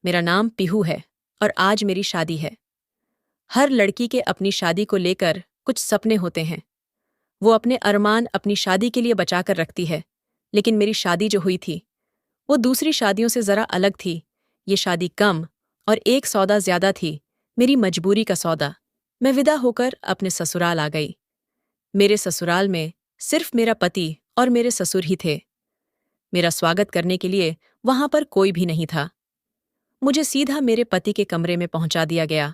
मेरा नाम पीहू है और आज मेरी शादी है। हर लड़की के अपनी शादी को लेकर कुछ सपने होते हैं। वो अपने अरमान अपनी शादी के लिए बचाकर रखती है। लेकिन मेरी शादी जो हुई थी वो दूसरी शादियों से ज़रा अलग थी। ये शादी कम और एक सौदा ज़्यादा थी, मेरी मजबूरी का सौदा। मैं विदा होकर अपने ससुराल आ गई। मेरे ससुराल में सिर्फ मेरा पति और मेरे ससुर ही थे। मेरा स्वागत करने के लिए वहां पर कोई भी नहीं था। मुझे सीधा मेरे पति के कमरे में पहुंचा दिया गया।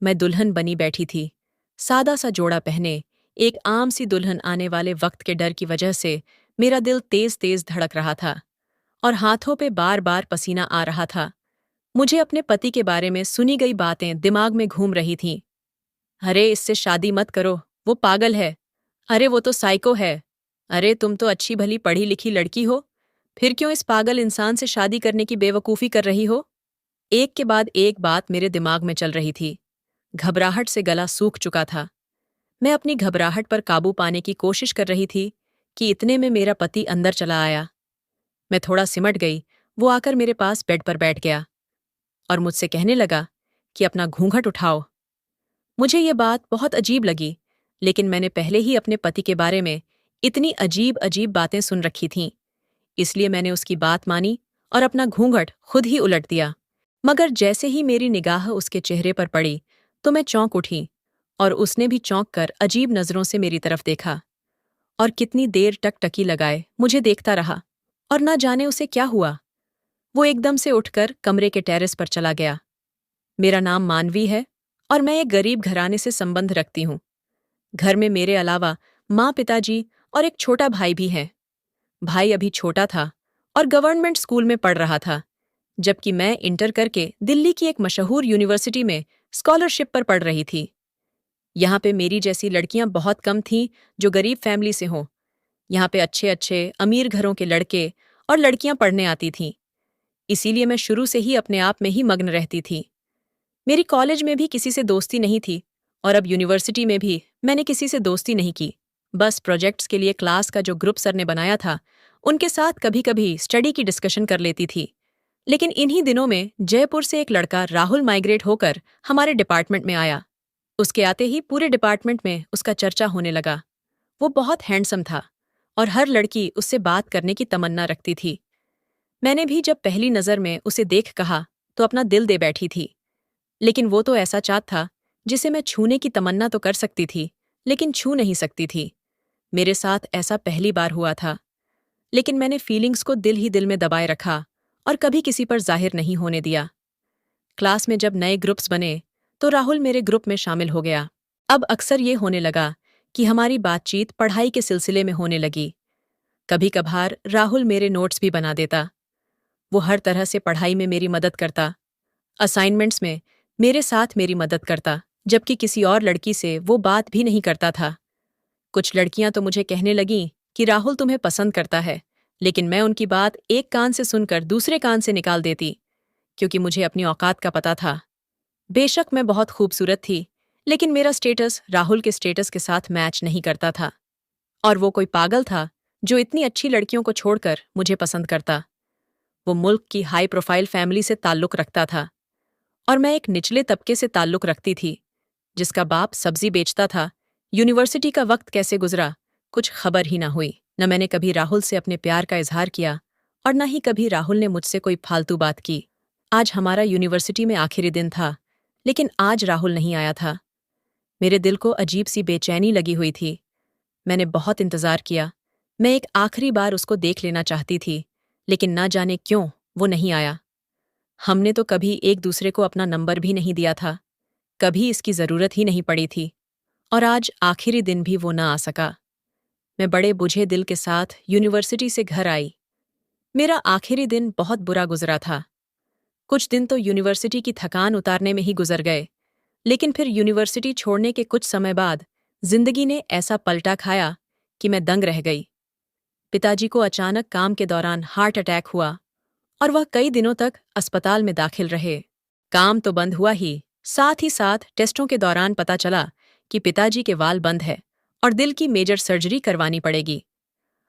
मैं दुल्हन बनी बैठी थी, सादा सा जोड़ा पहने। एक आम सी दुल्हन आने वाले वक्त के डर की वजह से मेरा दिल तेज तेज धड़क रहा था और हाथों पे बार बार पसीना आ रहा था। मुझे अपने पति के बारे में सुनी गई बातें दिमाग में घूम रही थीं। अरे इससे शादी मत करो, वो पागल है। अरे वो तो साइको है। अरे तुम तो अच्छी भली पढ़ी लिखी लड़की हो, फिर क्यों इस पागल इंसान से शादी करने की बेवकूफ़ी कर रही हो। एक के बाद एक बात मेरे दिमाग में चल रही थी। घबराहट से गला सूख चुका था। मैं अपनी घबराहट पर काबू पाने की कोशिश कर रही थी कि इतने में मेरा पति अंदर चला आया। मैं थोड़ा सिमट गई। वो आकर मेरे पास बेड पर बैठ गया और मुझसे कहने लगा कि अपना घूंघट उठाओ। मुझे ये बात बहुत अजीब लगी, लेकिन मैंने पहले ही अपने पति के बारे में इतनी अजीब अजीब बातें सुन रखी थीं, इसलिए मैंने उसकी बात मानी और अपना घूंघट खुद ही उलट दिया। मगर जैसे ही मेरी निगाह उसके चेहरे पर पड़ी तो मैं चौंक उठी और उसने भी चौंक कर अजीब नज़रों से मेरी तरफ देखा और कितनी देर टकटकी लगाए मुझे देखता रहा। और ना जाने उसे क्या हुआ, वो एकदम से उठकर कमरे के टेरेस पर चला गया। मेरा नाम मानवी है और मैं एक गरीब घराने से संबंध रखती हूँ। घर में मेरे अलावा माँ, पिताजी और एक छोटा भाई भी है। भाई अभी छोटा था और गवर्नमेंट स्कूल में पढ़ रहा था, जबकि मैं इंटर करके दिल्ली की एक मशहूर यूनिवर्सिटी में स्कॉलरशिप पर पढ़ रही थी। यहाँ पे मेरी जैसी लड़कियां बहुत कम थीं जो गरीब फैमिली से हों। यहाँ पे अच्छे अच्छे अमीर घरों के लड़के और लड़कियां पढ़ने आती थीं। इसीलिए मैं शुरू से ही अपने आप में ही मग्न रहती थी। मेरी कॉलेज में भी किसी से दोस्ती नहीं थी और अब यूनिवर्सिटी में भी मैंने किसी से दोस्ती नहीं की। बस प्रोजेक्ट्स के लिए क्लास का जो ग्रुप सर ने बनाया था उनके साथ कभी कभी स्टडी की डिस्कशन कर लेती थी। लेकिन इन्हीं दिनों में जयपुर से एक लड़का राहुल माइग्रेट होकर हमारे डिपार्टमेंट में आया। उसके आते ही पूरे डिपार्टमेंट में उसका चर्चा होने लगा। वो बहुत हैंडसम था और हर लड़की उससे बात करने की तमन्ना रखती थी। मैंने भी जब पहली नज़र में उसे देख कहा तो अपना दिल दे बैठी थी। लेकिन वो तो ऐसा चाँद था जिसे मैं छूने की तमन्ना तो कर सकती थी, लेकिन छू नहीं सकती थी। मेरे साथ ऐसा पहली बार हुआ था, लेकिन मैंने फीलिंग्स को दिल ही दिल में दबाए रखा और कभी किसी पर जाहिर नहीं होने दिया। क्लास में जब नए ग्रुप्स बने तो राहुल मेरे ग्रुप में शामिल हो गया। अब अक्सर ये होने लगा कि हमारी बातचीत पढ़ाई के सिलसिले में होने लगी। कभी कभार राहुल मेरे नोट्स भी बना देता। वो हर तरह से पढ़ाई में मेरी मदद करता, असाइनमेंट्स में मेरे साथ मेरी मदद करता, जबकि किसी और लड़की से वो बात भी नहीं करता था। कुछ लड़कियां तो मुझे कहने लगीं कि राहुल तुम्हें पसंद करता है, लेकिन मैं उनकी बात एक कान से सुनकर दूसरे कान से निकाल देती, क्योंकि मुझे अपनी औकात का पता था। बेशक मैं बहुत खूबसूरत थी, लेकिन मेरा स्टेटस राहुल के स्टेटस के साथ मैच नहीं करता था। और वो कोई पागल था जो इतनी अच्छी लड़कियों को छोड़कर मुझे पसंद करता। वो मुल्क की हाई प्रोफाइल फैमिली से ताल्लुक रखता था और मैं एक निचले तबके से ताल्लुक रखती थी, जिसका बाप सब्जी बेचता था। यूनिवर्सिटी का वक्त कैसे गुजरा, कुछ खबर ही ना हुई। न मैंने कभी राहुल से अपने प्यार का इजहार किया और न ही कभी राहुल ने मुझसे कोई फालतू बात की। आज हमारा यूनिवर्सिटी में आखिरी दिन था, लेकिन आज राहुल नहीं आया था। मेरे दिल को अजीब सी बेचैनी लगी हुई थी। मैंने बहुत इंतजार किया। मैं एक आखिरी बार उसको देख लेना चाहती थी, लेकिन ना जाने क्यों वो नहीं आया। हमने तो कभी एक दूसरे को अपना नंबर भी नहीं दिया था, कभी इसकी जरूरत ही नहीं पड़ी थी, और आज आखिरी दिन भी वो ना आ सका। मैं बड़े बुझे दिल के साथ यूनिवर्सिटी से घर आई। मेरा आखिरी दिन बहुत बुरा गुजरा था। कुछ दिन तो यूनिवर्सिटी की थकान उतारने में ही गुजर गए, लेकिन फिर यूनिवर्सिटी छोड़ने के कुछ समय बाद जिंदगी ने ऐसा पलटा खाया कि मैं दंग रह गई। पिताजी को अचानक काम के दौरान हार्ट अटैक हुआ और वह कई दिनों तक अस्पताल में दाखिल रहे। काम तो बंद हुआ ही साथ टेस्टों के दौरान पता चला कि पिताजी के वाल बंद है और दिल की मेजर सर्जरी करवानी पड़ेगी।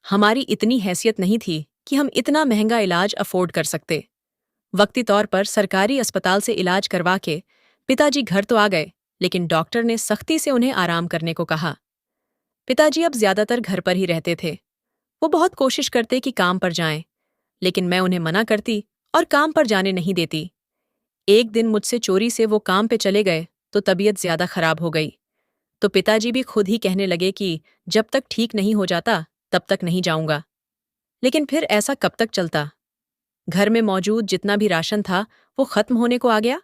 हमारी इतनी हैसियत नहीं थी कि हम इतना महंगा इलाज अफोर्ड कर सकते। वक्ती तौर पर सरकारी अस्पताल से इलाज करवा के पिताजी घर तो आ गए, लेकिन डॉक्टर ने सख्ती से उन्हें आराम करने को कहा। पिताजी अब ज्यादातर घर पर ही रहते थे। वो बहुत कोशिश करते कि काम पर जाएं, लेकिन मैं उन्हें मना करती और काम पर जाने नहीं देती। एक दिन मुझसे चोरी से वो काम पे चले गए तो तबीयत ज्यादा खराब हो गई। तो पिताजी भी खुद ही कहने लगे कि जब तक ठीक नहीं हो जाता तब तक नहीं जाऊंगा। लेकिन फिर ऐसा कब तक चलता? घर में मौजूद जितना भी राशन था वो खत्म होने को आ गया।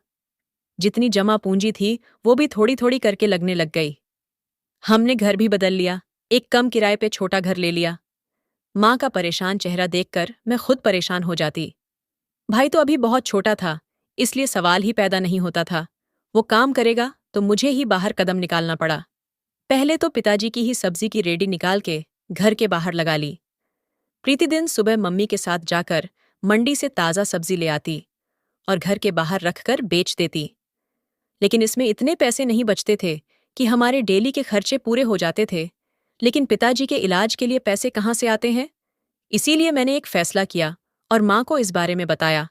जितनी जमा पूंजी थी वो भी थोड़ी थोड़ी करके लगने लग गई। हमने घर भी बदल लिया, एक कम किराए पे छोटा घर ले लिया। माँ का परेशान चेहरा देखकर मैं खुद परेशान हो जाती। भाई तो अभी बहुत छोटा था, इसलिए सवाल ही पैदा नहीं होता था। वो काम करेगा तो मुझे ही बाहर कदम निकालना पड़ा। पहले तो पिताजी की ही सब्जी की रेडी निकाल के घर के बाहर लगा ली। प्रतिदिन सुबह मम्मी के साथ जाकर मंडी से ताज़ा सब्जी ले आती और घर के बाहर रखकर बेच देती। लेकिन इसमें इतने पैसे नहीं बचते थे कि हमारे डेली के खर्चे पूरे हो जाते थे। लेकिन पिताजी के इलाज के लिए पैसे कहाँ से आते हैं? इसीलिए मैंने एक फैसला किया और माँ को इस बारे में बताया।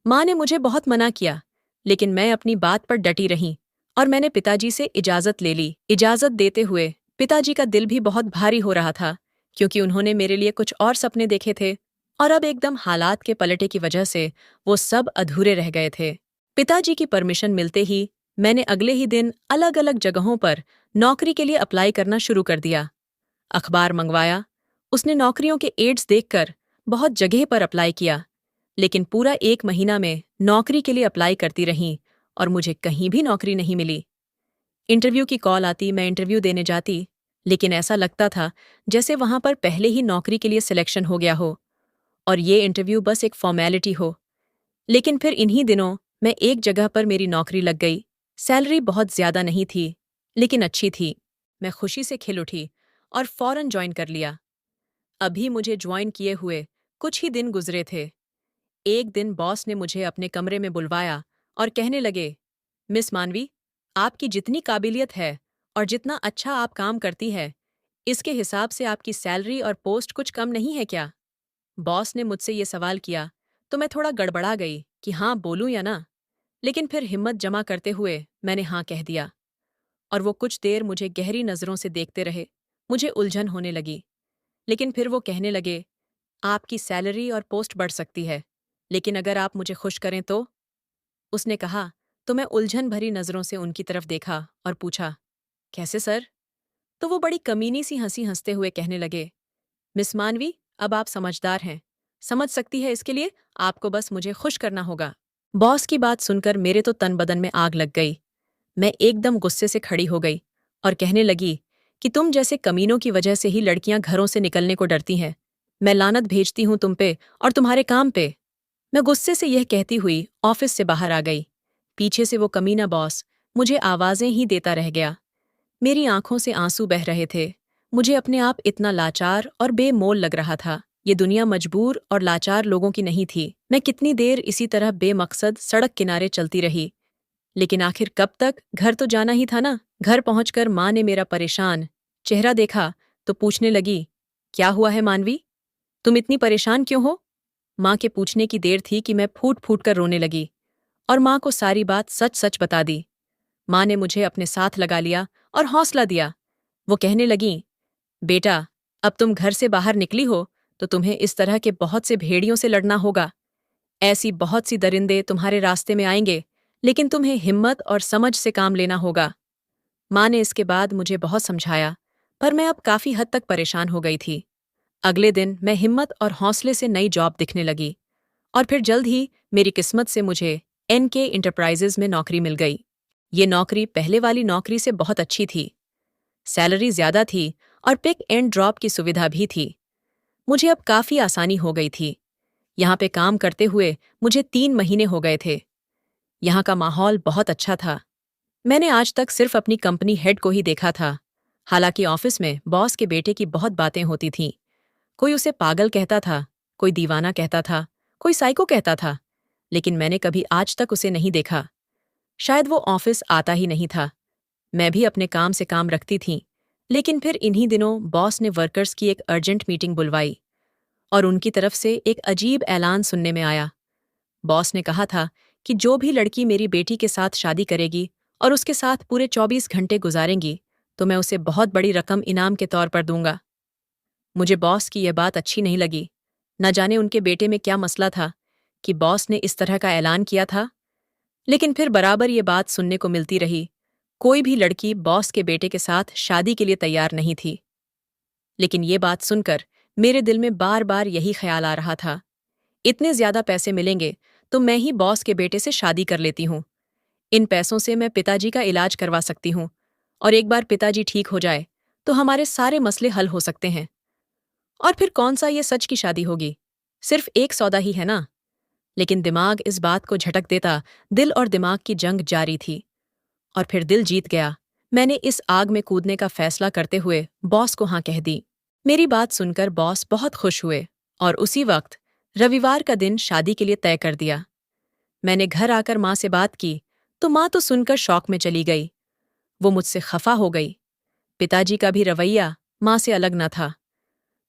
माँ ने मुझे बहुत मना किया, लेकिन मैं अपनी बात पर डटी रही और मैंने पिताजी से इजाज़त ले ली। इजाज़त देते हुए पिताजी का दिल भी बहुत भारी हो रहा था, क्योंकि उन्होंने मेरे लिए कुछ और सपने देखे थे और अब एकदम हालात के पलटे की वजह से वो सब अधूरे रह गए थे। पिताजी की परमिशन मिलते ही मैंने अगले ही दिन अलग अलग जगहों पर नौकरी के लिए अप्लाई करना शुरू कर दिया। अखबार मंगवाया, उसने नौकरियों के एड्स देखकर बहुत जगह पर अप्लाई किया, लेकिन पूरा 1 महीना में नौकरी के लिए अप्लाई करती रही और मुझे कहीं भी नौकरी नहीं मिली। इंटरव्यू की कॉल आती, मैं इंटरव्यू देने जाती, लेकिन ऐसा लगता था जैसे वहां पर पहले ही नौकरी के लिए सिलेक्शन हो गया हो और ये इंटरव्यू बस एक फॉर्मेलिटी हो। लेकिन फिर इन्हीं दिनों मैं एक जगह पर मेरी नौकरी लग गई। सैलरी बहुत ज्यादा नहीं थी, लेकिन अच्छी थी। मैं खुशी से खिल उठी और फौरन ज्वाइन कर लिया। अभी मुझे ज्वाइन किए हुए कुछ ही दिन गुजरे थे। एक दिन बॉस ने मुझे अपने कमरे में बुलवाया और कहने लगे, मिस मानवी, आपकी जितनी काबिलियत है और जितना अच्छा आप काम करती है, इसके हिसाब से आपकी सैलरी और पोस्ट कुछ कम नहीं है क्या? बॉस ने मुझसे ये सवाल किया तो मैं थोड़ा गड़बड़ा गई कि हाँ बोलूं या ना। लेकिन फिर हिम्मत जमा करते हुए मैंने हाँ कह दिया और वो कुछ देर मुझे गहरी नज़रों से देखते रहे। मुझे उलझन होने लगी, लेकिन फिर वो कहने लगे, आपकी सैलरी और पोस्ट बढ़ सकती है, लेकिन अगर आप मुझे खुश करें तो? उसने कहा तो मैं उलझन भरी नज़रों से उनकी तरफ देखा और पूछा, कैसे सर? तो वो बड़ी कमीनी सी हंसी हंसते हुए कहने लगे, मिस मानवी, अब आप समझदार हैं, समझ सकती है, इसके लिए आपको बस मुझे खुश करना होगा। बॉस की बात सुनकर मेरे तो तन बदन में आग लग गई। मैं एकदम गुस्से से खड़ी हो गई और कहने लगी कि तुम जैसे कमीनों की वजह से ही लड़कियां घरों से निकलने को डरती हैं। मैं लानत भेजती हूं तुम पे और तुम्हारे काम पे। मैं गुस्से से यह कहती हुई ऑफिस से बाहर आ गई। पीछे से वो कमीना बॉस मुझे आवाजें ही देता रह गया। मेरी आंखों से आंसू बह रहे थे। मुझे अपने आप इतना लाचार और बेमोल लग रहा था। ये दुनिया मजबूर और लाचार लोगों की नहीं थी। मैं कितनी देर इसी तरह बेमकसद सड़क किनारे चलती रही, लेकिन आखिर कब तक? घर तो जाना ही था ना। घर पहुंचकर माँ ने मेरा परेशान चेहरा देखा तो पूछने लगी, क्या हुआ है मानवी, तुम इतनी परेशान क्यों हो? माँ के पूछने की देर थी कि मैं फूट फूट कर रोने लगी और माँ को सारी बात सच सच बता दी। माँ ने मुझे अपने साथ लगा लिया और हौसला दिया। वो कहने लगीं, बेटा, अब तुम घर से बाहर निकली हो तो तुम्हें इस तरह के बहुत से भेड़ियों से लड़ना होगा। ऐसी बहुत सी दरिंदे तुम्हारे रास्ते में आएंगे, लेकिन तुम्हें हिम्मत और समझ से काम लेना होगा। माँ ने इसके बाद मुझे बहुत समझाया, पर मैं अब काफी हद तक परेशान हो गई थी। अगले दिन मैं हिम्मत और हौसले से नई जॉब दिखने लगी और फिर जल्द ही मेरी किस्मत से मुझे NK इंटरप्राइजेज में नौकरी मिल गई। ये नौकरी पहले वाली नौकरी से बहुत अच्छी थी। सैलरी ज्यादा थी और पिक एंड ड्रॉप की सुविधा भी थी। मुझे अब काफी आसानी हो गई थी। यहाँ पे काम करते हुए मुझे 3 महीने हो गए थे। यहाँ का माहौल बहुत अच्छा था। मैंने आज तक सिर्फ अपनी कंपनी हेड को ही देखा था। हालांकि ऑफिस में बॉस के बेटे की बहुत बातें होती थीं। कोई उसे पागल कहता था, कोई दीवाना कहता था, कोई साइको कहता था, लेकिन मैंने कभी आज तक उसे नहीं देखा। शायद वो ऑफिस आता ही नहीं था। मैं भी अपने काम से काम रखती थी, लेकिन फिर इन्हीं दिनों बॉस ने वर्कर्स की एक अर्जेंट मीटिंग बुलवाई और उनकी तरफ से एक अजीब ऐलान सुनने में आया। बॉस ने कहा था कि जो भी लड़की मेरी बेटी के साथ शादी करेगी और उसके साथ पूरे 24 घंटे गुजारेंगी तो मैं उसे बहुत बड़ी रकम इनाम के तौर पर दूंगा। मुझे बॉस की यह बात अच्छी नहीं लगी। न जाने उनके बेटे में क्या मसला था कि बॉस ने इस तरह का ऐलान किया था। लेकिन फिर बराबर ये बात सुनने को मिलती रही, कोई भी लड़की बॉस के बेटे के साथ शादी के लिए तैयार नहीं थी। लेकिन ये बात सुनकर मेरे दिल में बार बार यही ख्याल आ रहा था, इतने ज्यादा पैसे मिलेंगे तो मैं ही बॉस के बेटे से शादी कर लेती हूँ। इन पैसों से मैं पिताजी का इलाज करवा सकती हूँ और एक बार पिताजी ठीक हो जाए तो हमारे सारे मसले हल हो सकते हैं। और फिर कौन सा ये सच की शादी होगी, सिर्फ एक सौदा ही है ना। लेकिन दिमाग इस बात को झटक देता, दिल और दिमाग की जंग जारी थी। और फिर दिल जीत गया। मैंने इस आग में कूदने का फैसला करते हुए बॉस को हाँ कह दी। मेरी बात सुनकर बॉस बहुत खुश हुए और उसी वक्त रविवार का दिन शादी के लिए तय कर दिया। मैंने घर आकर माँ से बात की तो माँ तो सुनकर शौक में चली गई। वो मुझसे खफा हो गई। पिताजी का भी रवैया माँ से अलग न था।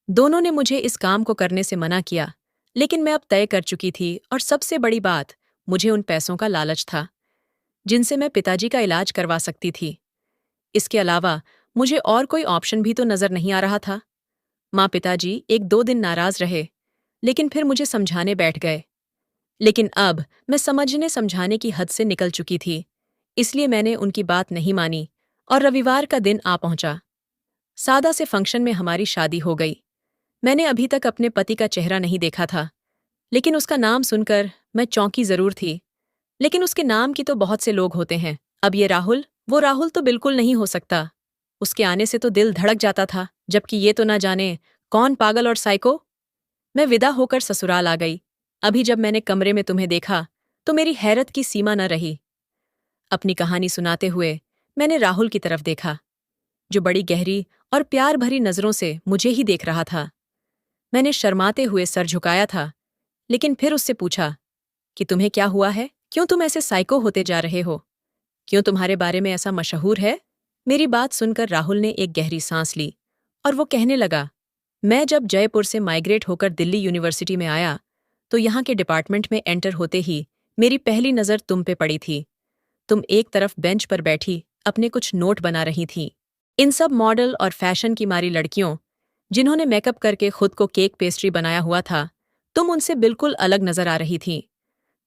दोनों ने मुझे इस काम को करने से मना किया, लेकिन मैं अब तय कर चुकी थी और सबसे बड़ी बात, मुझे उन पैसों का लालच था जिनसे मैं पिताजी का इलाज करवा सकती थी। इसके अलावा मुझे और कोई ऑप्शन भी तो नजर नहीं आ रहा था। माँ पिताजी 1-2 दिन नाराज रहे, लेकिन फिर मुझे समझाने बैठ गए। लेकिन अब मैं समझने समझाने की हद से निकल चुकी थी, इसलिए मैंने उनकी बात नहीं मानी और रविवार का दिन आ पहुंचा। सादा से फंक्शन में हमारी शादी हो गई। मैंने अभी तक अपने पति का चेहरा नहीं देखा था, लेकिन उसका नाम सुनकर मैं चौंकी जरूर थी। लेकिन उसके नाम की तो बहुत से लोग होते हैं। अब ये राहुल, वो राहुल तो बिल्कुल नहीं हो सकता। उसके आने से तो दिल धड़क जाता था, जबकि ये तो ना जाने कौन पागल और साइको। मैं विदा होकर ससुराल आ गई। अभी जब मैंने कमरे में तुम्हें देखा तो मेरी हैरत की सीमा न रही। अपनी कहानी सुनाते हुए मैंने राहुल की तरफ देखा, जो बड़ी गहरी और प्यार भरी नजरों से मुझे ही देख रहा था। मैंने शर्माते हुए सर झुकाया था, लेकिन फिर उससे पूछा कि तुम्हें क्या हुआ है, क्यों तुम ऐसे साइको होते जा रहे हो, क्यों तुम्हारे बारे में ऐसा मशहूर है। मेरी बात सुनकर राहुल ने एक गहरी सांस ली और वो कहने लगा, मैं जब जयपुर से माइग्रेट होकर दिल्ली यूनिवर्सिटी में आया तो यहाँ के डिपार्टमेंट में एंटर होते ही मेरी पहली नज़र तुम पे पड़ी थी। तुम एक तरफ बेंच पर बैठी अपने कुछ नोट बना रही थी। इन सब मॉडल और फैशन की मारी लड़कियों, जिन्होंने मेकअप करके खुद को केक पेस्ट्री बनाया हुआ था, तुम उनसे बिल्कुल अलग नजर आ रही थी।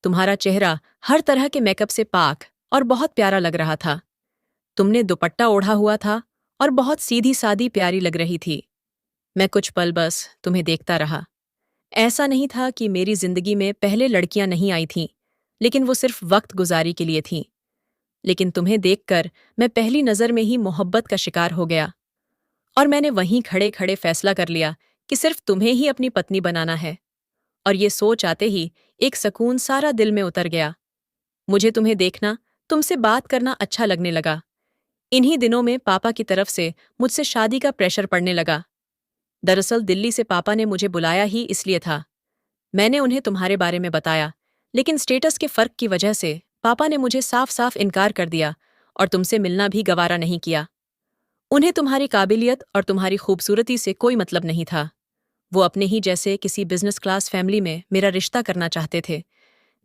तुम्हारा चेहरा हर तरह के मेकअप से पाक और बहुत प्यारा लग रहा था। तुमने दुपट्टा ओढ़ा हुआ था और बहुत सीधी सादी प्यारी लग रही थी। मैं कुछ पल बस तुम्हें देखता रहा। ऐसा नहीं था कि मेरी जिंदगी में पहले लड़कियां नहीं आई थीं, लेकिन वो सिर्फ वक्त गुजारी के लिए थीं। लेकिन तुम्हें देखकर मैं पहली नज़र में ही मोहब्बत का शिकार हो गया और मैंने वहीं खड़े खड़े फैसला कर लिया कि सिर्फ तुम्हें ही अपनी पत्नी बनाना है। और ये सोच आते ही एक सुकून सारा दिल में उतर गया। मुझे तुम्हें देखना, तुमसे बात करना अच्छा लगने लगा। इन्हीं दिनों में पापा की तरफ से मुझसे शादी का प्रेशर पड़ने लगा। दरअसल दिल्ली से पापा ने मुझे बुलाया ही इसलिए था। मैंने उन्हें तुम्हारे बारे में बताया, लेकिन स्टेटस के फर्क की वजह से पापा ने मुझे साफ साफ इनकार कर दिया और तुमसे मिलना भी गवारा नहीं किया। उन्हें तुम्हारी काबिलियत और तुम्हारी खूबसूरती से कोई मतलब नहीं था। वो अपने ही जैसे किसी बिजनेस क्लास फैमिली में मेरा रिश्ता करना चाहते थे,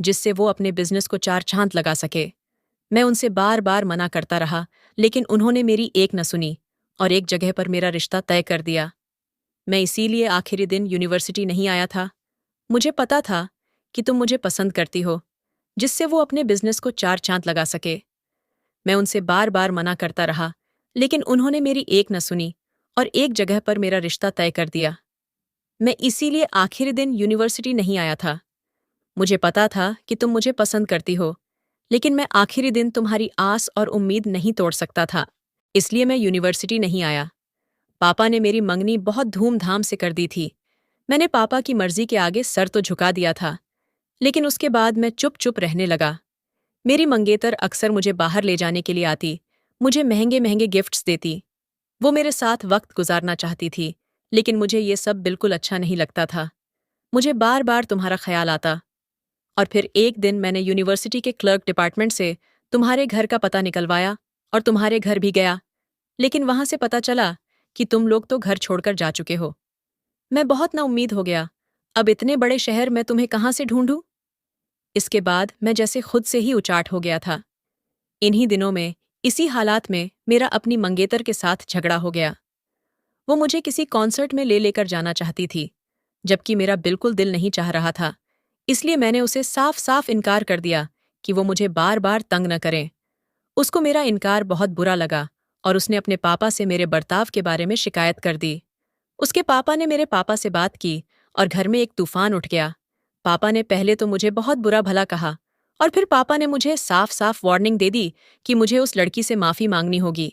जिससे वो अपने बिजनेस को चार चांद लगा सके। मैं उनसे बार बार मना करता रहा, लेकिन उन्होंने मेरी एक न सुनी और एक जगह पर मेरा रिश्ता तय कर दिया। मैं इसीलिए आखिरी दिन यूनिवर्सिटी नहीं आया था। मुझे पता था कि तुम मुझे पसंद करती हो, जिससे वो अपने बिजनेस को चार चांद लगा सके। मैं उनसे बार बार मना करता रहा, लेकिन उन्होंने मेरी एक न सुनी और एक जगह पर मेरा रिश्ता तय कर दिया। मैं इसीलिए आखिरी दिन यूनिवर्सिटी नहीं आया था। मुझे पता था कि तुम मुझे पसंद करती हो, लेकिन मैं आखिरी दिन तुम्हारी आस और उम्मीद नहीं तोड़ सकता था, इसलिए मैं यूनिवर्सिटी नहीं आया। पापा ने मेरी मंगनी बहुत धूमधाम से कर दी थी। मैंने पापा की मर्जी के आगे सर तो झुका दिया था, लेकिन उसके बाद मैं चुप चुप रहने लगा। मेरी मंगेतर अक्सर मुझे बाहर ले जाने के लिए आती, मुझे महंगे महंगे गिफ्ट्स देती। वो मेरे साथ वक्त गुजारना चाहती थी, लेकिन मुझे ये सब बिल्कुल अच्छा नहीं लगता था। मुझे बार बार तुम्हारा ख्याल आता। और फिर एक दिन मैंने यूनिवर्सिटी के क्लर्क डिपार्टमेंट से तुम्हारे घर का पता निकलवाया और तुम्हारे घर भी गया, लेकिन वहां से पता चला कि तुम लोग तो घर छोड़कर जा चुके हो। मैं बहुत ना उम्मीद हो गया। अब इतने बड़े शहर में तुम्हें कहाँ से ढूंढूं। इसके बाद मैं जैसे खुद से ही उचाट हो गया था। इन्हीं दिनों में, इसी हालात में मेरा अपनी मंगेतर के साथ झगड़ा हो गया। वो मुझे किसी कॉन्सर्ट में ले लेकर जाना चाहती थी, जबकि मेरा बिल्कुल दिल नहीं चाह रहा था। इसलिए मैंने उसे साफ साफ इनकार कर दिया कि वो मुझे बार बार तंग न करें। उसको मेरा इनकार बहुत बुरा लगा और उसने अपने पापा से मेरे बर्ताव के बारे में शिकायत कर दी। उसके पापा ने मेरे पापा से बात की और घर में एक तूफान उठ गया। पापा ने पहले तो मुझे बहुत बुरा भला कहा और फिर पापा ने मुझे साफ साफ वार्निंग दे दी कि मुझे उस लड़की से माफी मांगनी होगी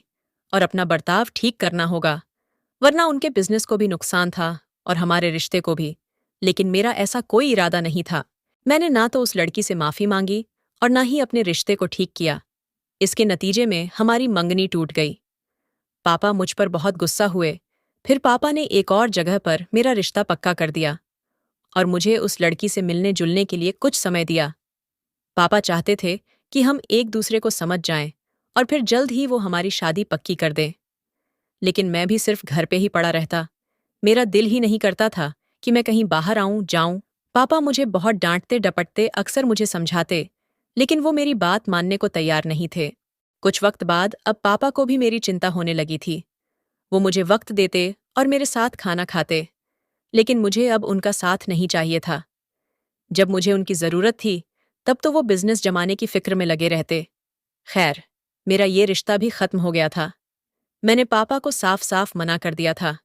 और अपना बर्ताव ठीक करना होगा, वरना उनके बिजनेस को भी नुकसान था और हमारे रिश्ते को भी। लेकिन मेरा ऐसा कोई इरादा नहीं था। मैंने ना तो उस लड़की से माफी मांगी और ना ही अपने रिश्ते को ठीक किया। इसके नतीजे में हमारी मंगनी टूट गई। पापा मुझ पर बहुत गुस्सा हुए। फिर पापा ने एक और जगह पर मेरा रिश्ता पक्का कर दिया और मुझे उस लड़की से मिलने जुलने के लिए कुछ समय दिया। पापा चाहते थे कि हम एक दूसरे को समझ जाएं और फिर जल्द ही वो हमारी शादी पक्की कर दें। लेकिन मैं भी सिर्फ घर पे ही पड़ा रहता। मेरा दिल ही नहीं करता था कि मैं कहीं बाहर आऊं जाऊं। पापा मुझे बहुत डांटते डपटते अक्सर मुझे समझाते, लेकिन वो मेरी बात मानने को तैयार नहीं थे। कुछ वक्त बाद अब पापा को भी मेरी चिंता होने लगी थी। वो मुझे वक्त देते और मेरे साथ खाना खाते, लेकिन मुझे अब उनका साथ नहीं चाहिए था। जब मुझे उनकी जरूरत थी, तब तो वो बिजनेस जमाने की फिक्र में लगे रहते। खैर, मेरा ये रिश्ता भी खत्म हो गया था। मैंने पापा को साफ साफ मना कर दिया था।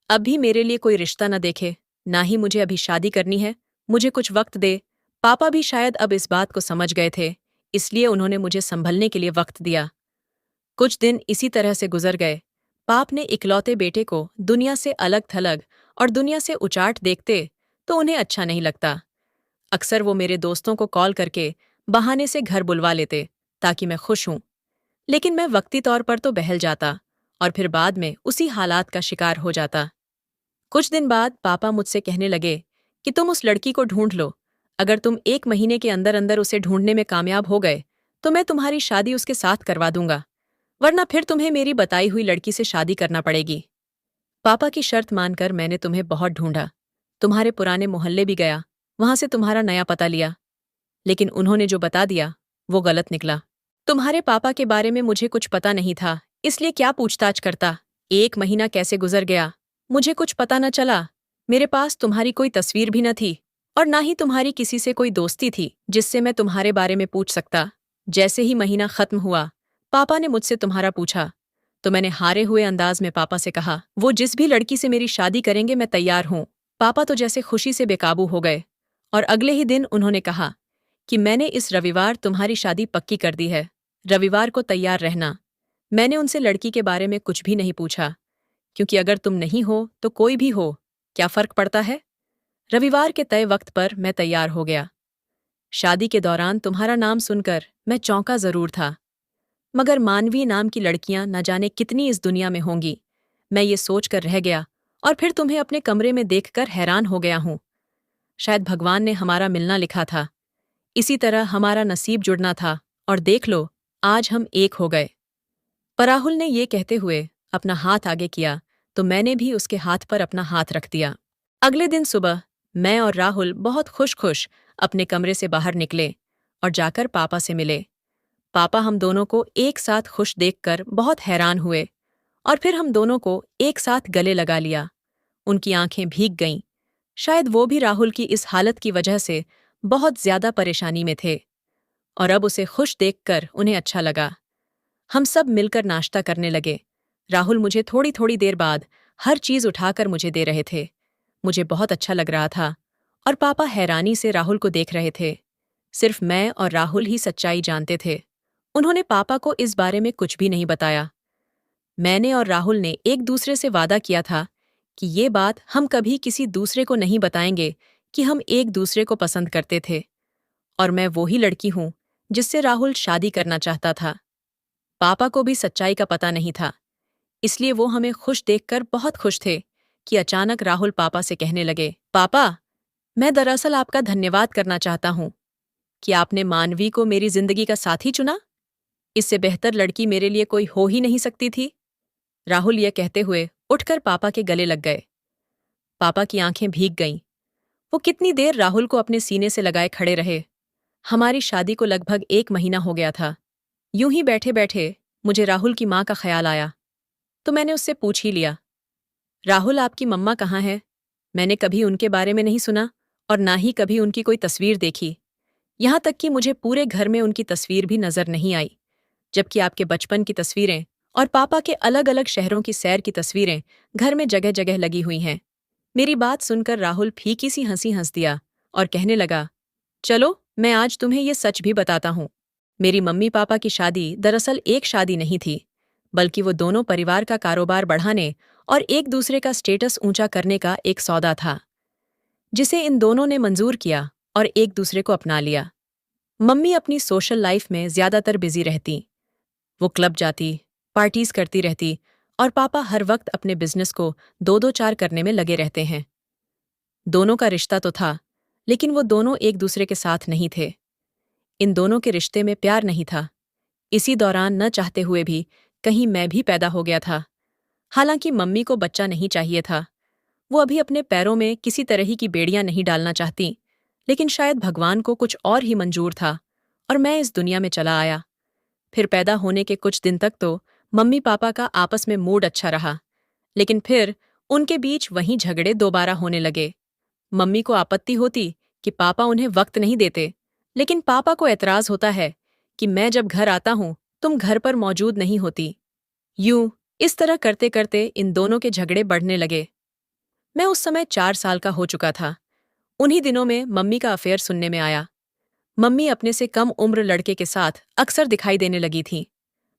अब भी मेरे लिए कोई रिश्ता न देखे, ना ही मुझे अभी शादी करनी है। मुझे कुछ वक्त दे। पापा भी शायद अब इस बात को समझ गए थे, इसलिए उन्होंने मुझे संभलने के लिए वक्त दिया। कुछ दिन इसी तरह से गुजर गए। बाप ने इकलौते बेटे को दुनिया से अलग थलग और दुनिया से उचाट देखते तो उन्हें अच्छा नहीं लगता। अक्सर वो मेरे दोस्तों को कॉल करके बहाने से घर बुलवा लेते ताकि मैं खुश हूं, लेकिन मैं वक्ती तौर पर तो बहल जाता और फिर बाद में उसी हालात का शिकार हो जाता। कुछ दिन बाद पापा मुझसे कहने लगे कि तुम उस लड़की को ढूंढ लो। अगर तुम 1 महीने के अंदर अंदर उसे ढूंढने में कामयाब हो गए तो मैं तुम्हारी शादी उसके साथ करवा दूंगा, वरना फिर तुम्हें मेरी बताई हुई लड़की से शादी करना पड़ेगी। पापा की शर्त मानकर मैंने तुम्हें बहुत ढूंढा। तुम्हारे पुराने मोहल्ले भी गया, वहां से तुम्हारा नया पता लिया, लेकिन उन्होंने जो बता दिया वो गलत निकला। तुम्हारे पापा के बारे में मुझे कुछ पता नहीं था, इसलिए क्या पूछताछ करता। 1 महीना कैसे गुजर गया मुझे कुछ पता न चला। मेरे पास तुम्हारी कोई तस्वीर भी न थी और ना ही तुम्हारी किसी से कोई दोस्ती थी जिससे मैं तुम्हारे बारे में पूछ सकता। जैसे ही महीना खत्म हुआ, पापा ने मुझसे तुम्हारा पूछा तो मैंने हारे हुए अंदाज में पापा से कहा, वो जिस भी लड़की से मेरी शादी करेंगे मैं तैयार हूं। पापा तो जैसे खुशी से बेकाबू हो गए और अगले ही दिन उन्होंने कहा कि मैंने इस रविवार तुम्हारी शादी पक्की कर दी है। रविवार को तैयार रहना। मैंने उनसे लड़की के बारे में कुछ भी नहीं पूछा, क्योंकि अगर तुम नहीं हो तो कोई भी हो, क्या फर्क पड़ता है। रविवार के तय वक्त पर मैं तैयार हो गया। शादी के दौरान तुम्हारा नाम सुनकर मैं चौंका जरूर था, मगर मानवी नाम की लड़कियां न जाने कितनी इस दुनिया में होंगी, मैं ये सोचकर रह गया और फिर तुम्हें अपने कमरे में देखकर हैरान हो गया हूं। शायद भगवान ने हमारा मिलना लिखा था, इसी तरह हमारा नसीब जुड़ना था और देख लो, आज हम एक हो गए। पर राहुल ने ये कहते हुए अपना हाथ आगे किया तो मैंने भी उसके हाथ पर अपना हाथ रख दिया। अगले दिन सुबह मैं और राहुल बहुत खुश खुश अपने कमरे से बाहर निकले और जाकर पापा से मिले। पापा हम दोनों को एक साथ खुश देखकर बहुत हैरान हुए और फिर हम दोनों को एक साथ गले लगा लिया। उनकी आंखें भीग गईं। शायद वो भी राहुल की इस हालत की वजह से बहुत ज्यादा परेशानी में थे और अब उसे खुश देखकर उन्हें अच्छा लगा। हम सब मिलकर नाश्ता करने लगे। राहुल मुझे थोड़ी थोड़ी देर बाद हर चीज उठाकर मुझे दे रहे थे। मुझे बहुत अच्छा लग रहा था और पापा हैरानी से राहुल को देख रहे थे। सिर्फ मैं और राहुल ही सच्चाई जानते थे। उन्होंने पापा को इस बारे में कुछ भी नहीं बताया। मैंने और राहुल ने एक दूसरे से वादा किया था कि ये बात हम कभी किसी दूसरे को नहीं बताएंगे कि हम एक दूसरे को पसंद करते थे और मैं वो ही लड़की हूं जिससे राहुल शादी करना चाहता था। पापा को भी सच्चाई का पता नहीं था, इसलिए वो हमें खुश देखकर बहुत खुश थे कि अचानक राहुल पापा से कहने लगे, पापा, मैं दरअसल आपका धन्यवाद करना चाहता हूं कि आपने मानवी को मेरी जिंदगी का साथी चुना। इससे बेहतर लड़की मेरे लिए कोई हो ही नहीं सकती थी। राहुल यह कहते हुए उठकर पापा के गले लग गए। पापा की आंखें भीग गईं। वो कितनी देर राहुल को अपने सीने से लगाए खड़े रहे हमारी शादी को लगभग 1 महीना हो गया था। यूं ही बैठे बैठे मुझे राहुल की माँ का ख्याल आया, तो मैंने उससे पूछ ही लिया, राहुल आपकी मम्मा कहाँ है? मैंने कभी उनके बारे में नहीं सुना और ना ही कभी उनकी कोई तस्वीर देखी। यहाँ तक कि मुझे पूरे घर में उनकी तस्वीर भी नजर नहीं आई, जबकि आपके बचपन की तस्वीरें और पापा के अलग अलग शहरों की सैर की तस्वीरें घर में जगह जगह लगी हुई हैं। मेरी बात सुनकर राहुल फीकी सी हंसी हंस दिया और कहने लगा, चलो मैं आज तुम्हें ये सच भी बताता हूँ। मेरी मम्मी पापा की शादी दरअसल एक शादी नहीं थी, बल्कि वो दोनों परिवार का कारोबार बढ़ाने और एक दूसरे का स्टेटस ऊंचा करने का एक सौदा था, जिसे इन दोनों ने मंजूर किया और एक दूसरे को अपना लिया। मम्मी अपनी सोशल लाइफ में ज्यादातर बिजी रहती। वो क्लब जाती, पार्टीज करती रहती और पापा हर वक्त अपने बिजनेस को दो दो चार करने में लगे रहते हैं। दोनों का रिश्ता तो था, लेकिन वो दोनों एक दूसरे के साथ नहीं थे। इन दोनों के रिश्ते में प्यार नहीं था। इसी दौरान न चाहते हुए भी कहीं मैं भी पैदा हो गया था। हालांकि मम्मी को बच्चा नहीं चाहिए था। वो अभी अपने पैरों में किसी तरह की बेड़ियां नहीं डालना चाहती, लेकिन शायद भगवान को कुछ और ही मंजूर था और मैं इस दुनिया में चला आया। फिर पैदा होने के कुछ दिन तक तो मम्मी पापा का आपस में मूड अच्छा रहा, लेकिन फिर उनके बीच वहीं झगड़े दोबारा होने लगे। मम्मी को आपत्ति होती कि पापा उन्हें वक्त नहीं देते, लेकिन पापा को एतराज होता है कि मैं जब घर आता हूं तुम घर पर मौजूद नहीं होती। यूं इस तरह करते करते इन दोनों के झगड़े बढ़ने लगे। मैं उस समय 4 साल का हो चुका था। उन्हीं दिनों में मम्मी का अफेयर सुनने में आया। मम्मी अपने से कम उम्र लड़के के साथ अक्सर दिखाई देने लगी थी।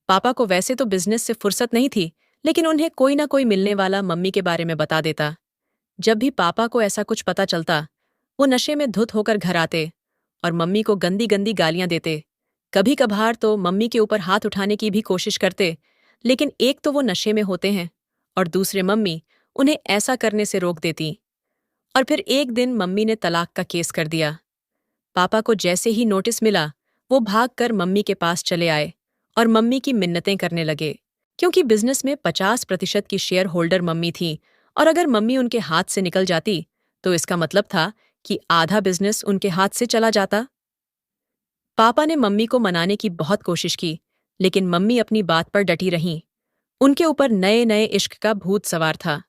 पापा को वैसे तो बिजनेस से फुर्सत नहीं थी, लेकिन उन्हें कोई ना कोई मिलने वाला मम्मी के बारे में बता देता। जब भी पापा को ऐसा कुछ पता चलता, वो नशे में धुत होकर घर आते और मम्मी को गंदी गंदी गालियां देते। कभी कभार तो मम्मी के ऊपर हाथ उठाने की भी कोशिश करते, लेकिन एक तो वो नशे में होते हैं और दूसरे मम्मी उन्हें ऐसा करने से रोक देती। और फिर एक दिन मम्मी ने तलाक का केस कर दिया। पापा को जैसे ही नोटिस मिला, वो भागकर मम्मी के पास चले आए और मम्मी की मिन्नतें करने लगे, क्योंकि बिजनेस में 50% की शेयर होल्डर मम्मी थी और अगर मम्मी उनके हाथ से निकल जाती तो इसका मतलब था कि आधा बिजनेस उनके हाथ से चला जाता। पापा ने मम्मी को मनाने की बहुत कोशिश की, लेकिन मम्मी अपनी बात पर डटी रहीं। उनके ऊपर नए नए इश्क का भूत सवार था।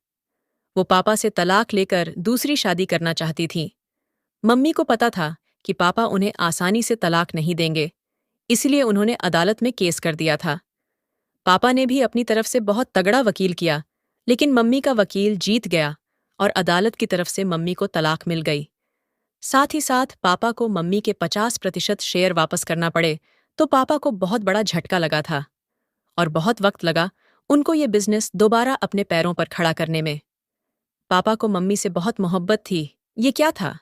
वो पापा से तलाक लेकर दूसरी शादी करना चाहती थी। मम्मी को पता था कि पापा उन्हें आसानी से तलाक नहीं देंगे, इसलिए उन्होंने अदालत में केस कर दिया था। पापा ने भी अपनी तरफ से बहुत तगड़ा वकील किया, लेकिन मम्मी का वकील जीत गया और अदालत की तरफ से मम्मी को तलाक मिल गई। साथ ही साथ पापा को मम्मी के 50% शेयर वापस करना पड़े, तो पापा को बहुत बड़ा झटका लगा था और बहुत वक्त लगा उनको ये बिजनेस दोबारा अपने पैरों पर खड़ा करने में। पापा को मम्मी से बहुत मोहब्बत थी। ये क्या था?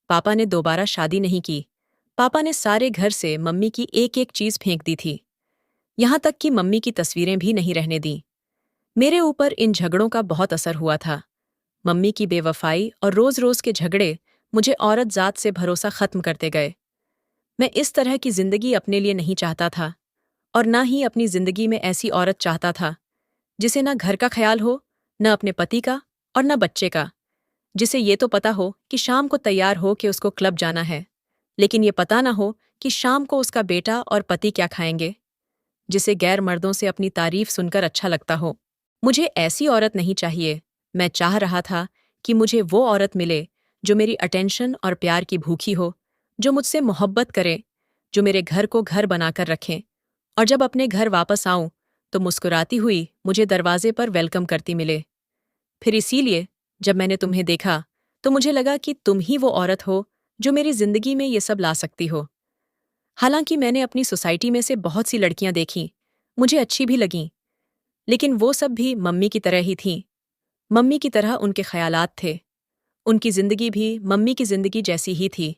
पापा ने दोबारा शादी नहीं की। पापा ने सारे घर से मम्मी की एक एक चीज फेंक दी थी, यहां तक कि मम्मी की तस्वीरें भी नहीं रहने दी। मेरे ऊपर इन झगड़ों का बहुत असर हुआ था। मम्मी की बेवफाई और रोज रोज के झगड़े मुझे औरत जात से भरोसा खत्म करते गए। मैं इस तरह की जिंदगी अपने लिए नहीं चाहता था और ना ही अपनी जिंदगी में ऐसी औरत चाहता था जिसे न घर का ख्याल हो, न अपने पति का और न बच्चे का, जिसे ये तो पता हो कि शाम को तैयार हो कि उसको क्लब जाना है, लेकिन ये पता ना हो कि शाम को उसका बेटा और पति क्या खाएंगे, जिसे गैर मर्दों से अपनी तारीफ सुनकर अच्छा लगता हो। मुझे ऐसी औरत नहीं चाहिए। मैं चाह रहा था कि मुझे वो औरत मिले जो मेरी अटेंशन और प्यार की भूखी हो, जो मुझसे मोहब्बत करे, जो मेरे घर को घर बनाकर रखे और जब अपने घर वापस आऊं तो मुस्कुराती हुई मुझे दरवाजे पर वेलकम करती मिले। फिर इसीलिए जब मैंने तुम्हें देखा तो मुझे लगा कि तुम ही वो औरत हो जो मेरी जिंदगी में ये सब ला सकती हो। हालांकि मैंने अपनी सोसाइटी में से बहुत सी लड़कियां देखीं, मुझे अच्छी भी लगीं, लेकिन वो सब भी मम्मी की तरह ही थीं। मम्मी की तरह उनके ख्यालात थे। उनकी जिंदगी भी मम्मी की जिंदगी जैसी ही थी।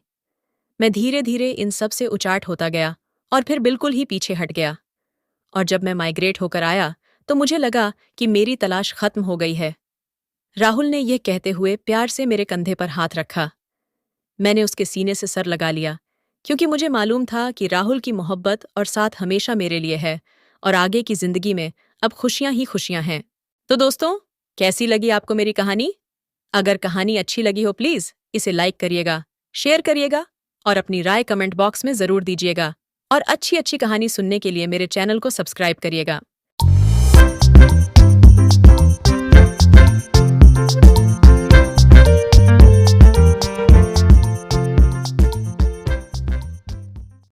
मैं धीरे धीरे इन सब से उचाट होता गया और फिर बिल्कुल ही पीछे हट गया। और जब मैं माइग्रेट होकर आया तो मुझे लगा कि मेरी तलाश खत्म हो गई है। राहुल ने यह कहते हुए प्यार से मेरे कंधे पर हाथ रखा। मैंने उसके सीने से सर लगा लिया, क्योंकि मुझे मालूम था कि राहुल की मोहब्बत और साथ हमेशा मेरे लिए है और आगे की जिंदगी में अब खुशियां ही खुशियां हैं। तो दोस्तों, कैसी लगी आपको मेरी कहानी? अगर कहानी अच्छी लगी हो प्लीज इसे लाइक करिएगा, शेयर करिएगा और अपनी राय कमेंट बॉक्स में ज़रूर दीजिएगा और अच्छी अच्छी कहानी सुनने के लिए मेरे चैनल को सब्सक्राइब करिएगा।